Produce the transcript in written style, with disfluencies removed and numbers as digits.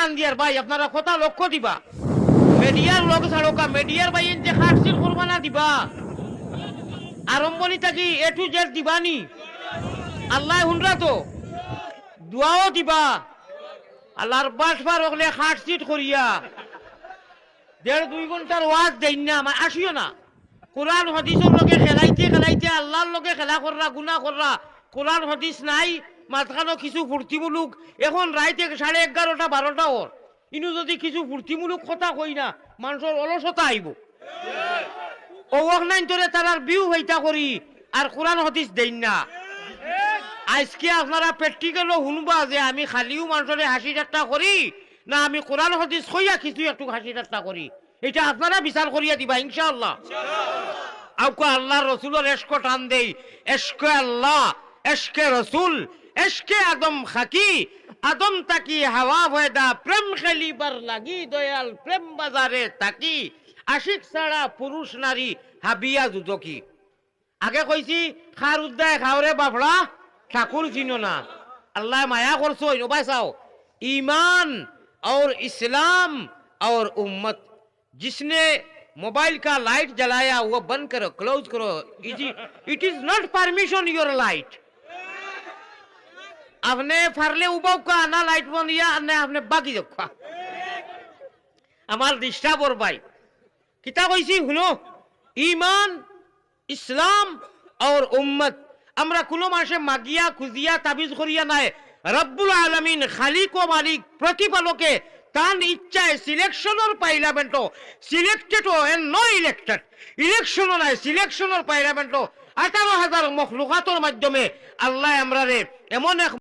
টান দিয়ার ভাই আপনারা কথা লক্ষ্য দিবা মিডিয়ার লোক ছাড়োকা মিডিয়ার ভাই যে হাটসিল করবা না দিবা আরম্ভনি থাকি এ টু জেড দিবানি আল্লাহ হুনরা তো দোয়াও দিবা আল্লাহর বাসবার হলে হাটসিট করিয়া 1.5-2 ঘন্টার ওয়াজ দেই না আসিও না কোরআন হাদিসের লগে খেলাইতে খেলাইতে আল্লাহর লগে খেলা কররা গুনাহ কররা কোরআন হাদিস নাই মাঝখানো কিছু ফুর্তিমূলক এখন রাইতে 11:30 12টা ওর ইনু যদি কিছু ফুর্তিমূলক কথা কই না মানুষের অলসতা আইব ওয়াক নাই তোরে তারার বিউ হইতা করি আর কোরআন হাদিস দেই না আজকে আপনারা প্র্যাকটিক্যালও শুনবা যে আমি খালিও মানুষের হাসি ঠাট্টা করি না আমি কোরআন হাদিস কইয়া কিছু একটু হাসি ঠাট্টা করি এটা আপনারা বিচার করিয়া দিবা ইনশাআল্লাহ আউকা আল্লাহ রসুলের এশক টান দেই এশক আল্লাহ এশকে রসুল এশকে আদম খাকি আদম তাকি হাওয়া ভয়দা প্রেম খেলিবার লাগি দয়াল প্রেম বাজারে তাকি আশিক ছাড়া পুরুষ নারী হাবিয়া দুদকি আগে কইছি খার উদ্দায় খাওরে বাফড়া ঠাকুর চিনো না अल्लाह माया करसो भाई साहब ईमान और इस्लाम और उम्मत जिसने मोबाइल का लाइट जलाया वो बंद करो क्लोज करो it is not permission your light आपने फारले उबाव का ना लाइट बनिया ने आपने बाकी रखा हमार डिस्टर्ब और भाई किता কইছি শুনো ईमान इस्लाम और उम्मत আমরা কোনো মাসে মাগিয়া খুঁজিয়া তাবিজ করিয়া নাই রব্বুল আলামিন খালিক ও মালিক প্রতিপালকে তান ইচ্ছায় সিলেকশনের parliament selected and no elected election নাই সিলেকশনের পার্লামেন্ট 18,000 মখলুকাতের মাধ্যমে আল্লাহ আমরারে এমন এক